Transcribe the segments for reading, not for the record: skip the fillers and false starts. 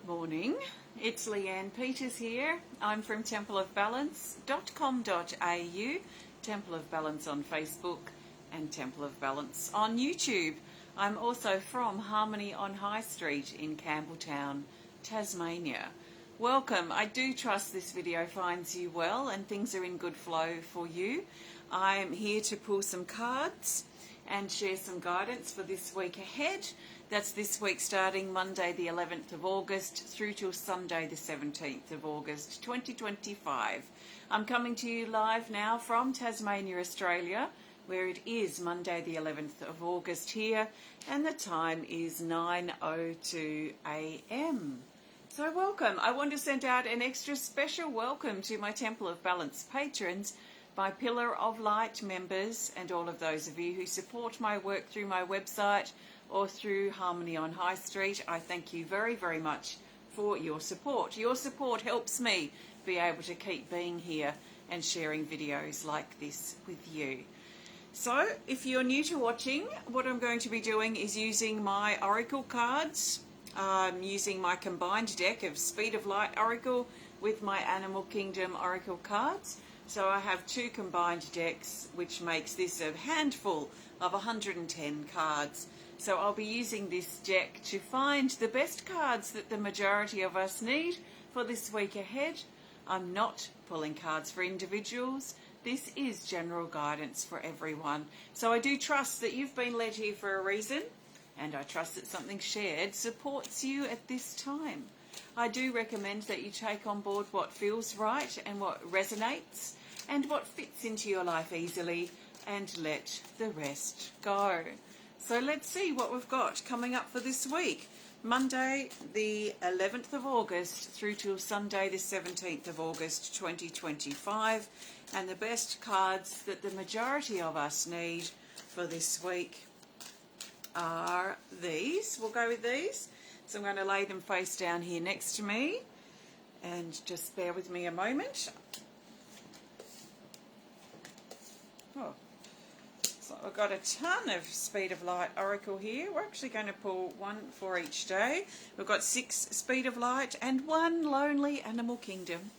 Good morning, it's Leanne Peters here. I'm from templeofbalance.com.au, Temple of Balance on Facebook and Temple of Balance on YouTube. I'm also from Harmony on High Street in Campbelltown, Tasmania. Welcome. I do trust this video finds you well and things are in good flow for you. I'm here to pull some cards and share some guidance for this week ahead. That's this week starting Monday the 11th of August through till Sunday the 17th of August 2025. I'm coming to you live now from Tasmania, Australia, where it is Monday the 11th of August here and the time is 9:02 a.m. So welcome. I want to send out an extra special welcome to my Temple of Balance patrons, my Pillar of Light members, and all of those of you who support my work through my website or through Harmony on High Street. I thank you very, very much for your support. Your support helps me be able to keep being here and sharing videos like this with you. So if you're new to watching, what I'm going to be doing is using my Oracle cards, using my combined deck of Speed of Light Oracle with my Animal Kingdom Oracle cards. So I have two combined decks, which makes this a handful of 110 cards. So I'll be using this deck to find the best cards that the majority of us need for this week ahead. I'm not pulling cards for individuals. This is general guidance for everyone. So I do trust that you've been led here for a reason, and I trust that something shared supports you at this time. I do recommend that you take on board what feels right and what resonates and what fits into your life easily, and let the rest go. So let's see what we've got coming up for this week. Monday the 11th of August through till Sunday the 17th of August 2025. And the best cards that the majority of us need for this week are these. We'll go with these. So I'm going to lay them face down here next to me, and just bear with me a moment. So I've got a ton of Speed of Light Oracle here. We're actually going to pull one for each day. We've got 6 Speed of Light and 1 Lonely Animal Kingdom.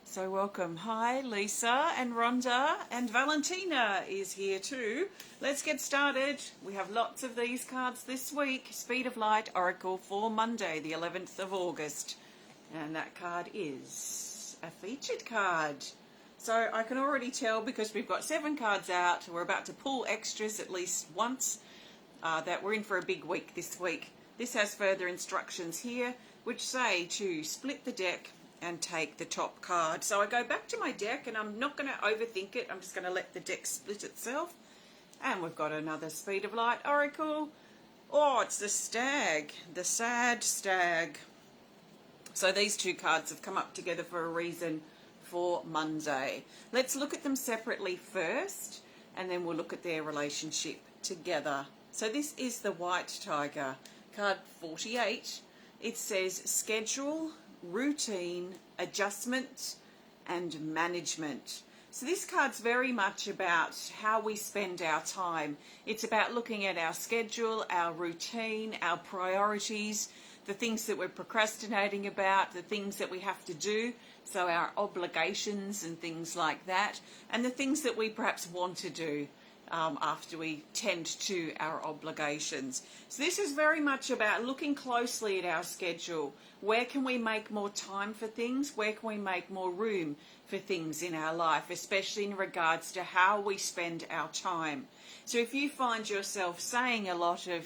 So welcome. Hi, Lisa and Rhonda, and Valentina is here too. Let's get started. We have lots of these cards this week. Speed of Light Oracle for Monday, the 11th of August. And that card is a featured card. So I can already tell, because we've got 7 cards out, we're about to pull extras at least once, that we're in for a big week this week. This has further instructions here, which say to split the deck and take the top card. So I go back to my deck, and I'm not going to overthink it. I'm just going to let the deck split itself. And we've got another Speed of Light Oracle. Oh, it's the Stag, the Sad Stag. So these 2 cards have come up together for a reason for Monday. Let's look at them separately first, and then we'll look at their relationship together. So this is the White Tiger, card 48. It says schedule, routine, adjustment, and management. So this card's very much about how we spend our time. It's about looking at our schedule, our routine, our priorities, the things that we're procrastinating about, the things that we have to do, so our obligations and things like that, and the things that we perhaps want to do after we tend to our obligations. So this is very much about looking closely at our schedule. Where can we make more time for things? Where can we make more room for things in our life, especially in regards to how we spend our time? So if you find yourself saying a lot of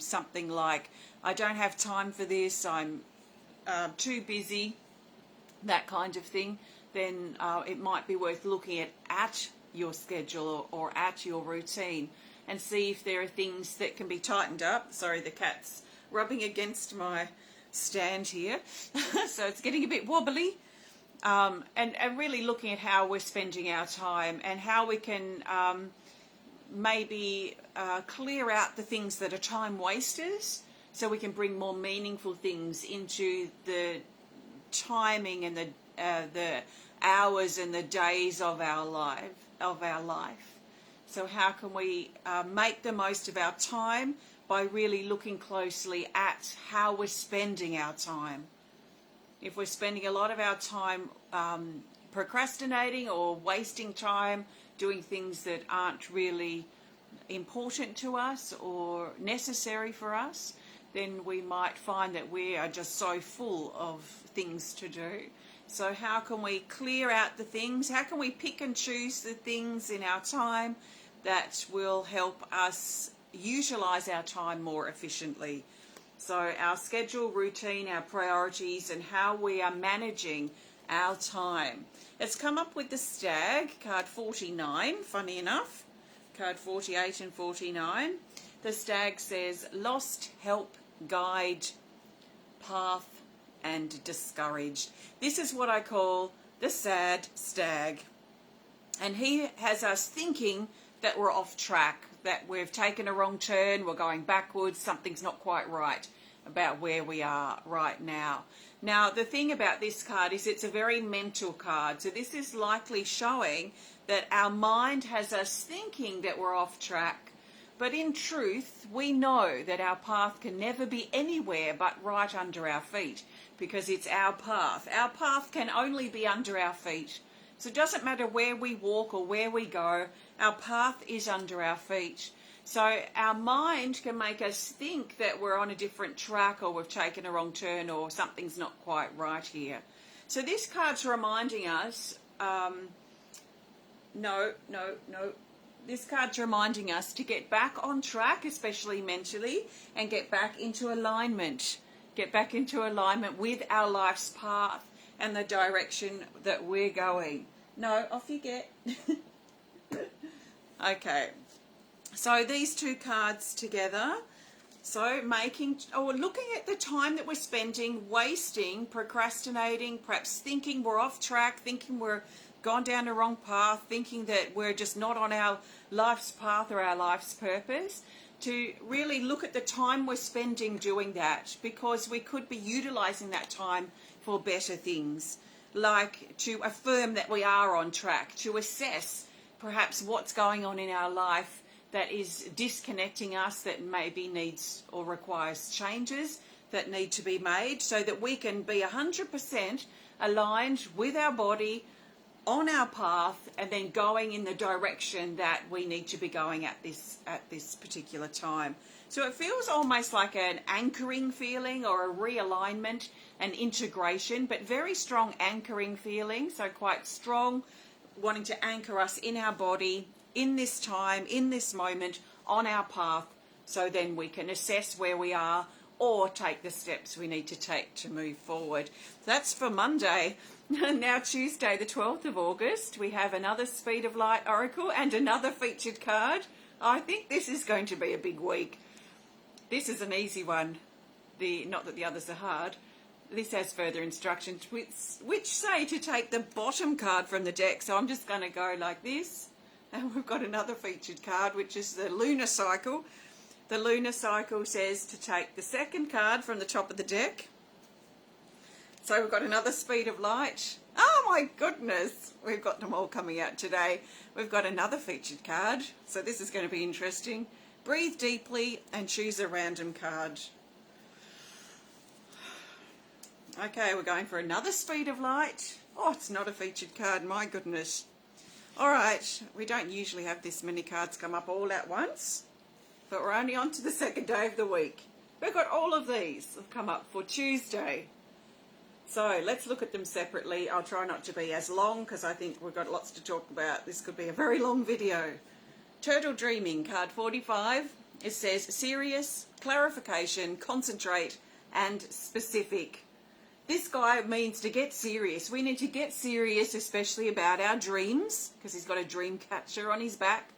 something like, I don't have time for this, I'm too busy, that kind of thing, then it might be worth looking at your schedule or at your routine and see if there are things that can be tightened up. Sorry, the cat's rubbing against my stand here. So it's getting a bit wobbly. And really looking at how we're spending our time and how we can maybe clear out the things that are time wasters, so we can bring more meaningful things into the timing and the hours and the days of our life. So how can we make the most of our time by really looking closely at how we're spending our time. If we're spending a lot of our time procrastinating or wasting time doing things that aren't really important to us or necessary for us, then we might find that we are just so full of things to do. So how can we clear out the things? How can we pick and choose the things in our time that will help us utilize our time more efficiently? So our schedule, routine, our priorities, and how we are managing our time. It's come up with the stag, card 49, funny enough, card 48 and 49. The stag says, lost, help, guide, path, and discouraged. This is what I call the sad stag. And he has us thinking that we're off track, that we've taken a wrong turn, we're going backwards, something's not quite right about where we are right now. Now, the thing about this card is it's a very mental card. So this is likely showing that our mind has us thinking that we're off track. But in truth, we know that our path can never be anywhere but right under our feet, because it's our path. Our path can only be under our feet. So it doesn't matter where we walk or where we go, our path is under our feet. So our mind can make us think that we're on a different track, or we've taken a wrong turn, or something's not quite right here. So this card's reminding us, this card's reminding us to get back on track, especially mentally, and get back into alignment. Get back into alignment with our life's path and the direction that we're going. No, off you get. Okay. So these two cards together. So looking at the time that we're spending, wasting, procrastinating, perhaps thinking we're off track, thinking we're gone down the wrong path, thinking that we're just not on our life's path or our life's purpose, to really look at the time we're spending doing that, because we could be utilizing that time for better things, like to affirm that we are on track, to assess perhaps what's going on in our life that is disconnecting us, that maybe needs or requires changes that need to be made, so that we can be 100% aligned with our body, on our path, and then going in the direction that we need to be going at this particular time. So it feels almost like an anchoring feeling, or a realignment and integration, but very strong anchoring feeling. So quite strong, wanting to anchor us in our body, in this time, in this moment, on our path, so then we can assess where we are or take the steps we need to take to move forward. That's for Monday. Now Tuesday, the 12th of August, we have another Speed of Light Oracle and another featured card. I think this is going to be a big week. This is an easy one. Not that the others are hard. This has further instructions, which say to take the bottom card from the deck. So I'm just going to go like this. And we've got another featured card, which is the Lunar Cycle. The Lunar Cycle says to take the second card from the top of the deck. So we've got another Speed of Light. Oh my goodness, we've got them all coming out today. We've got another featured card, so this is going to be interesting. Breathe deeply and choose a random card. Okay, we're going for another Speed of Light. Oh, it's not a featured card, my goodness. All right, we don't usually have this many cards come up all at once, but we're only on to the second day of the week. We've got all of these have come up for Tuesday. So let's look at them separately. I'll try not to be as long, because I think we've got lots to talk about. This could be a very long video. Turtle Dreaming, card 45. It says serious, clarification, concentrate, and specific. This guy means to get serious. We need to get serious, especially about our dreams, because he's got a dream catcher on his back.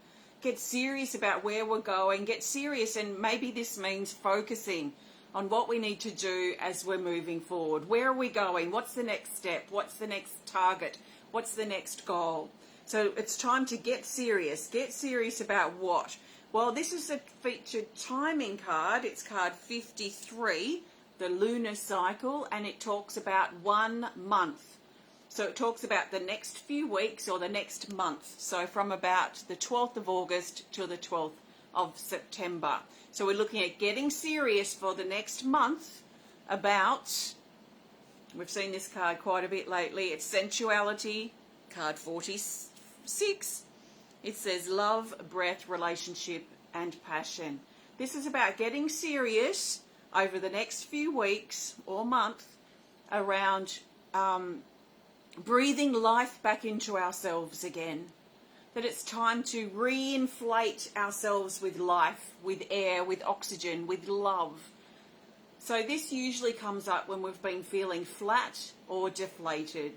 Get serious about where we're going. Get serious, and maybe this means focusing on what we need to do as we're moving forward. Where are we going? What's the next step? What's the next target? What's the next goal? So it's time to get serious. Get serious about what? Well, this is a featured timing card. It's card 53, the Lunar Cycle, and it talks about 1 month. So it talks about the next few weeks or the next month. So from about the 12th of August till the 12th of September. So we're looking at getting serious for the next month about, we've seen this card quite a bit lately, it's sensuality, card 46. It says love, breath, relationship and passion. This is about getting serious over the next few weeks or month around breathing life back into ourselves again. That it's time to re-inflate ourselves with life, with air, with oxygen, with love. So this usually comes up when we've been feeling flat or deflated,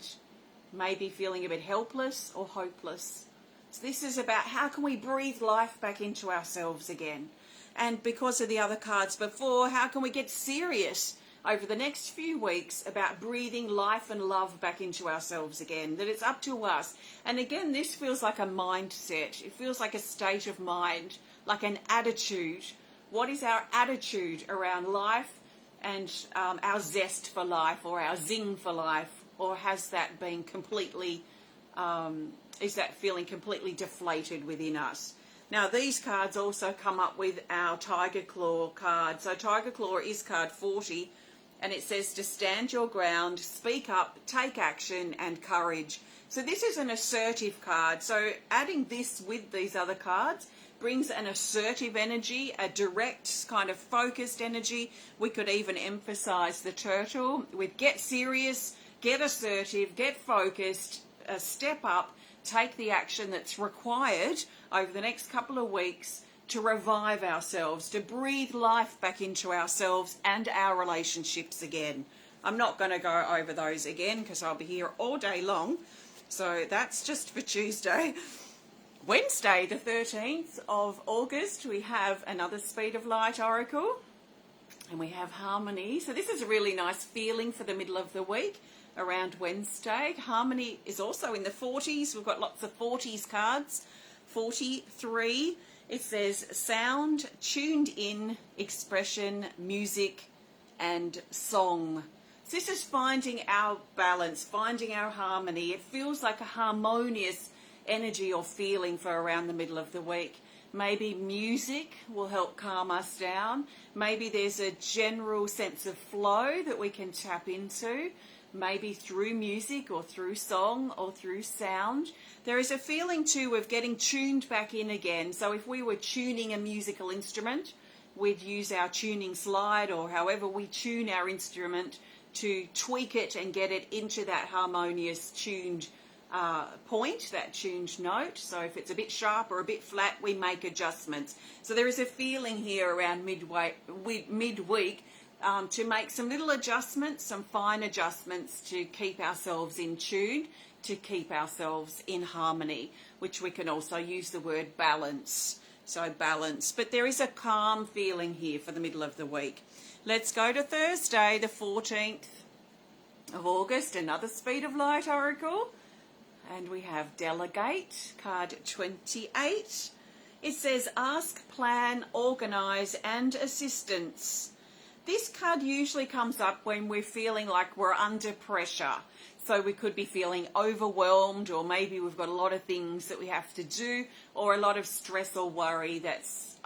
maybe feeling a bit helpless or hopeless. So this is about how can we breathe life back into ourselves again. And because of the other cards before, how can we get serious over the next few weeks about breathing life and love back into ourselves again, that it's up to us. And again, this feels like a mindset. It feels like a state of mind, like an attitude. What is our attitude around life and our zest for life or our zing for life? Or has that been completely, is that feeling completely deflated within us? Now, these cards also come up with our Tiger Claw card. So Tiger Claw is card 40. And it says to stand your ground, speak up, take action and courage. So this is an assertive card. So adding this with these other cards brings an assertive energy, a direct kind of focused energy. We could even emphasize the turtle with get serious, get assertive, get focused, step up, take the action that's required over the next couple of weeks to revive ourselves, to breathe life back into ourselves and our relationships again. I'm not going to go over those again because I'll be here all day long. So that's just for Tuesday. Wednesday, the 13th of August, we have another Speed of Light Oracle. And we have Harmony. So this is a really nice feeling for the middle of the week around Wednesday. Harmony is also in the 40s. We've got lots of 40s cards. 43. It says sound, tuned in, expression, music and song. So this is finding our balance, finding our harmony. It feels like a harmonious energy or feeling for around the middle of the week. Maybe music will help calm us down. Maybe there's a general sense of flow that we can tap into. Maybe through music or through song or through sound. There is a feeling too of getting tuned back in again. So if we were tuning a musical instrument, we'd use our tuning slide or however we tune our instrument to tweak it and get it into that harmonious tuned point, that tuned note. So if it's a bit sharp or a bit flat, we make adjustments. So there is a feeling here around midweek to make some little adjustments, some fine adjustments to keep ourselves in tune, to keep ourselves in harmony, which we can also use the word balance. So balance. But there is a calm feeling here for the middle of the week. Let's go to Thursday, the 14th of August, another Speed of Light Oracle. And we have Delegate, card 28. It says ask, plan, organise and assistance. This card usually comes up when we're feeling like we're under pressure. So we could be feeling overwhelmed, or maybe we've got a lot of things that we have to do, or a lot of stress or worry that's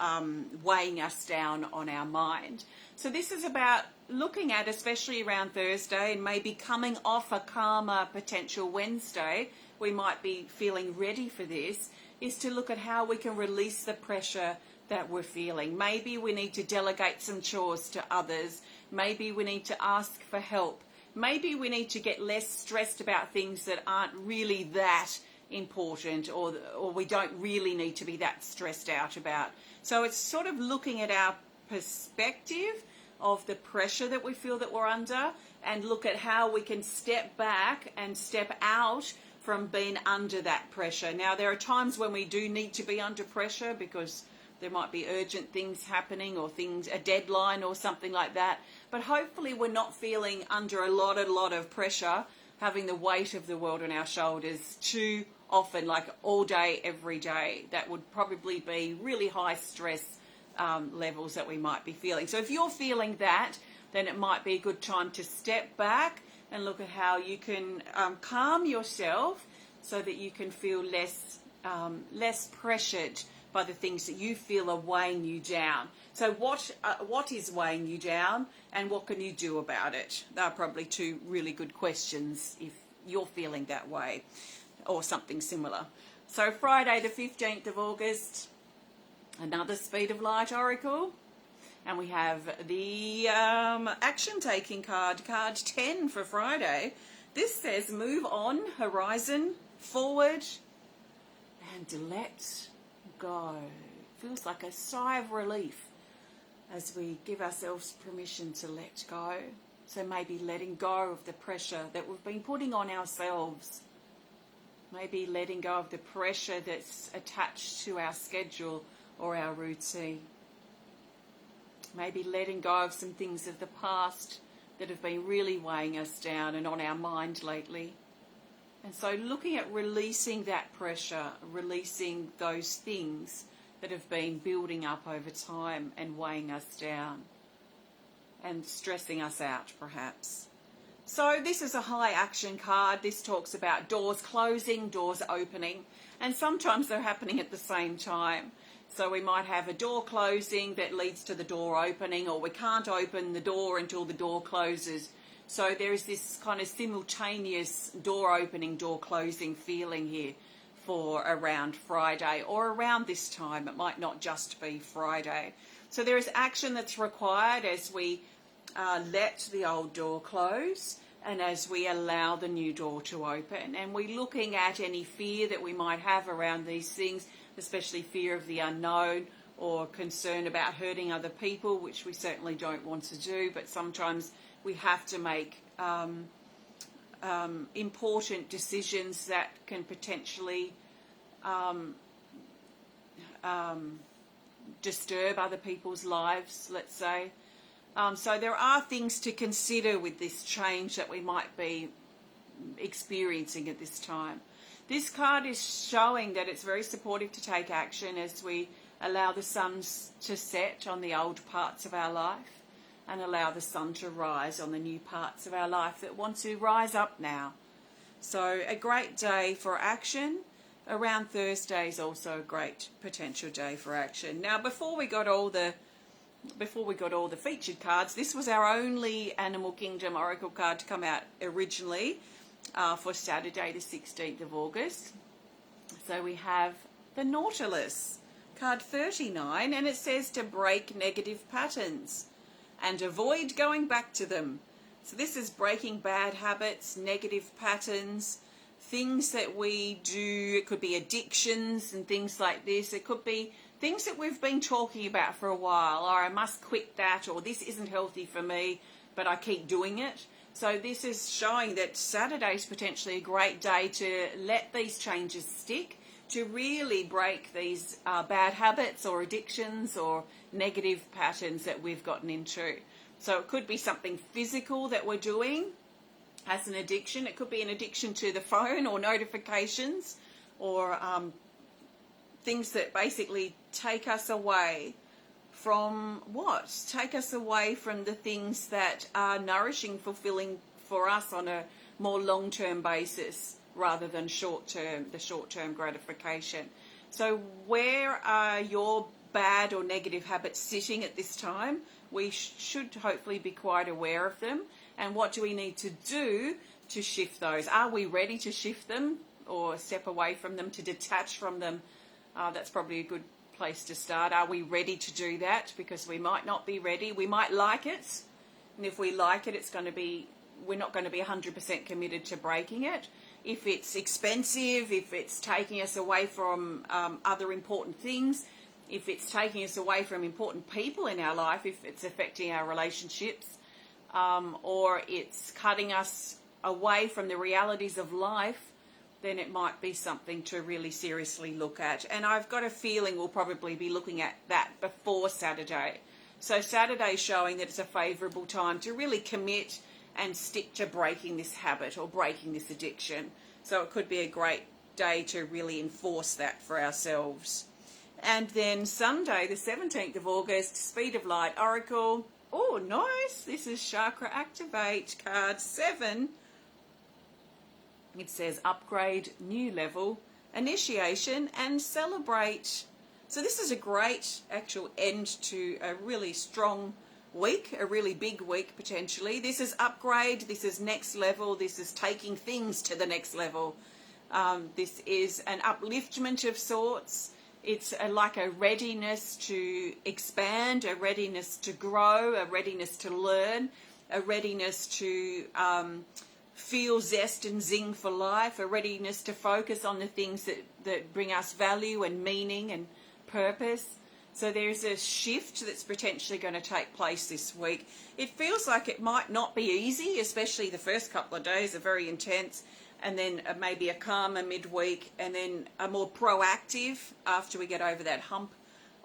weighing us down on our mind. So this is about looking at, especially around Thursday, and maybe coming off a calmer potential Wednesday, we might be feeling ready for this, is to look at how we can release the pressure that we're feeling. Maybe we need to delegate some chores to others. Maybe we need to ask for help. Maybe we need to get less stressed about things that aren't really that important, or we don't really need to be that stressed out about. So it's sort of looking at our perspective of the pressure that we feel that we're under, and look at how we can step back and step out from being under that pressure. Now, there are times when we do need to be under pressure because there might be urgent things happening, or a deadline or something like that. But hopefully we're not feeling under a lot of pressure, having the weight of the world on our shoulders too often, like all day, every day. That would probably be really high stress levels that we might be feeling. So if you're feeling that, then it might be a good time to step back and look at how you can calm yourself so that you can feel less pressured by the things that you feel are weighing you down. So what is weighing you down, and what can you do about it? They are probably two really good questions if you're feeling that way or something similar. So Friday the 15th of August, another Speed of Light Oracle. And we have the action taking card, card 10 for Friday. This says move on, horizon, forward, and let go. Feels like a sigh of relief as we give ourselves permission to let go. So maybe letting go of the pressure that we've been putting on ourselves. Maybe letting go of the pressure that's attached to our schedule or our routine. Maybe letting go of some things of the past that have been really weighing us down and on our mind lately. And so looking at releasing that pressure, releasing those things that have been building up over time and weighing us down and stressing us out perhaps. So this is a high action card. This talks about doors closing, doors opening, and sometimes they're happening at the same time. So we might have a door closing that leads to the door opening, or we can't open the door until the door closes. So there is this kind of simultaneous door opening, door closing feeling here for around Friday or around this time. It might not just be Friday. So there is action that's required as we let the old door close and as we allow the new door to open. And we're looking at any fear that we might have around these things, especially fear of the unknown or concern about hurting other people, which we certainly don't want to do, but sometimes we have to make important decisions that can potentially disturb other people's lives, let's say. So there are things to consider with this change that we might be experiencing at this time. This card is showing that it's very supportive to take action as we allow the sun to set on the old parts of our life and allow the sun to rise on the new parts of our life that want to rise up now. So a great day for action. Around Thursday is also a great potential day for action. Now, before we got all the featured cards, this was our only Animal Kingdom Oracle card to come out originally for Saturday the 16th of August. So we have the Nautilus, card 39, and it says to break negative patterns and avoid going back to them. So this is breaking bad habits, negative patterns, things that we do. It could be addictions and things like this. It could be things that we've been talking about for a while, or I must quit that, or this isn't healthy for me, but I keep doing it. So this is showing that Saturday is potentially a great day to let these changes stick, to really break these bad habits or addictions or negative patterns that we've gotten into. So it could be something physical that we're doing as an addiction. It could be an addiction to the phone or notifications or things that basically take us away from what? Take us away from the things that are nourishing, fulfilling for us on a more long-term basis rather than the short-term gratification. So where are your bad or negative habits sitting at this time? We should hopefully be quite aware of them. And what do we need to do to shift those? Are we ready to shift them or step away from them, to detach from them? That's probably a good place to start. Are we ready to do that? Because we might not be ready. We might like it. And if we like it, we're not going to be 100% committed to breaking it. If it's expensive, if it's taking us away from other important things, if it's taking us away from important people in our life, if it's affecting our relationships, or it's cutting us away from the realities of life, then it might be something to really seriously look at. And I've got a feeling we'll probably be looking at that before Saturday. So Saturday's showing that it's a favourable time to really commit and stick to breaking this habit or breaking this addiction. So it could be a great day to really enforce that for ourselves. And then Sunday, the 17th of August, Speed of Light Oracle. Oh, nice. This is Chakra Activate, card 7. It says upgrade, new level, initiation, and celebrate. So this is a great actual end to a really strong week, a really big week potentially. This is upgrade, this is next level, this is taking things to the next level. This is an upliftment of sorts. It's like a readiness to expand, a readiness to grow, a readiness to learn, a readiness to feel zest and zing for life, a readiness to focus on the things that bring us value and meaning and purpose. So there's a shift that's potentially going to take place this week. It feels like it might not be easy, especially the first couple of days are very intense, and then maybe a calmer midweek, and then a more proactive after we get over that hump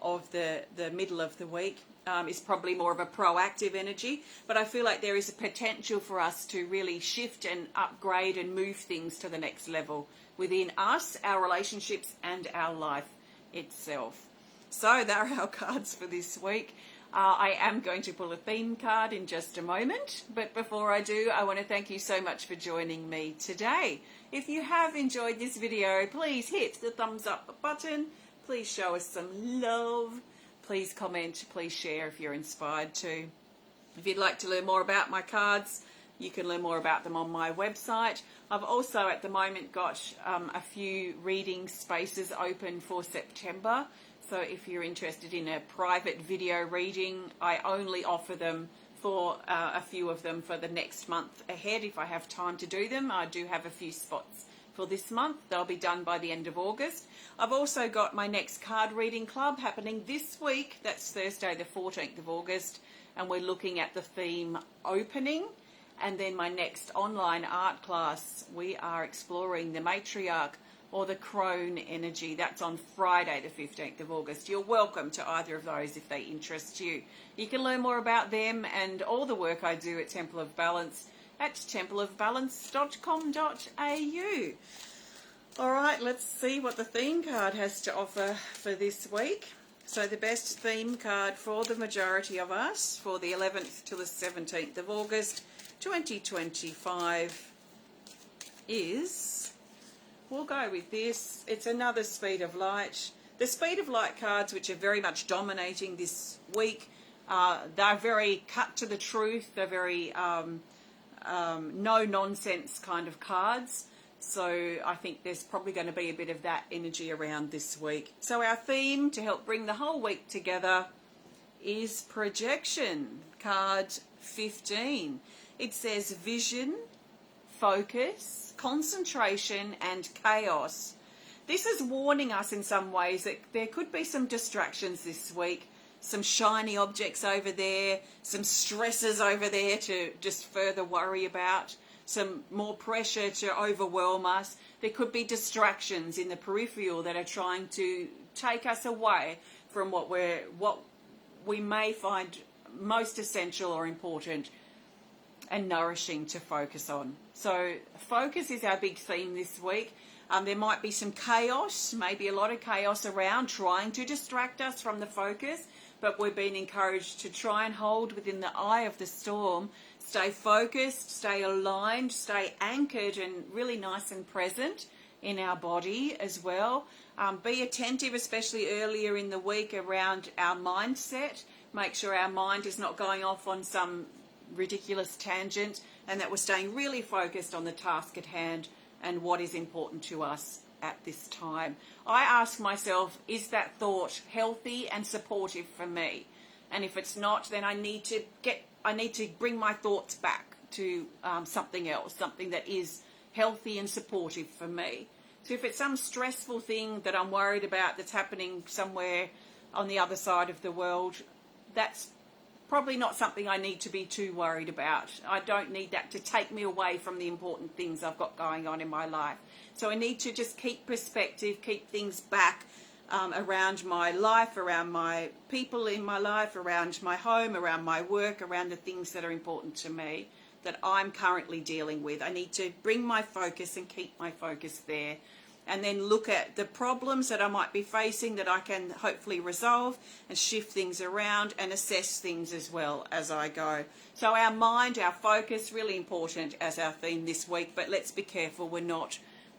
of the middle of the week. Is probably more of a proactive energy, but I feel like there is a potential for us to really shift and upgrade and move things to the next level within us, our relationships, and our life itself. So there are our cards for this week. I am going to pull a theme card in just a moment, but before I do, I want to thank you so much for joining me today. If you have enjoyed this video, please hit the thumbs up button. Please show us some love. Please comment, please share if you're inspired to. If you'd like to learn more about my cards, you can learn more about them on my website. I've also at the moment got a few reading spaces open for September. So if you're interested in a private video reading, I only offer them for a few of them for the next month ahead if I have time to do them. I do have a few spots for this month. They'll be done by the end of August. I've also got my next card reading club happening this week. That's Thursday the 14th of August, and we're looking at the theme opening. And then my next online art class, we are exploring the matriarch or the crone energy. That's on Friday the 15th of August. You're welcome to either of those if they interest you. You can learn more about them and all the work I do at Temple of Balance at templeofbalance.com.au. All right, let's see what the theme card has to offer for this week. So the best theme card for the majority of us for the 11th to the 17th of August 2025 is, we'll go with this. It's another Speed of Light. The Speed of Light cards, which are very much dominating this week, they're very cut to the truth. They're very no-nonsense kind of cards. So I think there's probably going to be a bit of that energy around this week. So our theme to help bring the whole week together is projection, card 15. It says vision, focus, concentration, and chaos. This is warning us in some ways that there could be some distractions this week, some shiny objects over there, some stresses over there to just further worry about, some more pressure to overwhelm us. There could be distractions in the peripheral that are trying to take us away from what we may find most essential or important and nourishing to focus on. So focus is our big theme this week. There might be some chaos, maybe a lot of chaos around trying to distract us from the focus, but we've been encouraged to try and hold within the eye of the storm, stay focused, stay aligned, stay anchored and really nice and present in our body as well. Be attentive, especially earlier in the week, around our mindset. Make sure our mind is not going off on some ridiculous tangent and that we're staying really focused on the task at hand and what is important to us at this time. I ask myself, is that thought healthy and supportive for me? And if it's not, then I need to bring my thoughts back to something else, something that is healthy and supportive for me. So if it's some stressful thing that I'm worried about that's happening somewhere on the other side of the world, that's probably not something I need to be too worried about. I don't need that to take me away from the important things I've got going on in my life. So I need to just keep perspective, keep things back around my life, around my people in my life, around my home, around my work, around the things that are important to me that I'm currently dealing with. I need to bring my focus and keep my focus there. And then look at the problems that I might be facing that I can hopefully resolve and shift things around and assess things as well as I go. So our mind, our focus, really important as our theme this week, but let's be careful we're not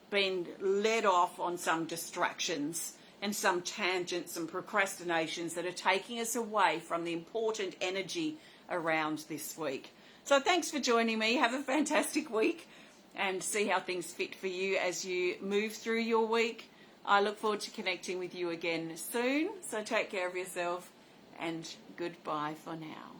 being led off on some distractions and some tangents and procrastinations that are taking us away from the important energy around this week. So thanks for joining me. Have a fantastic week and see how things fit for you as you move through your week. I look forward to connecting with you again soon. So take care of yourself and goodbye for now.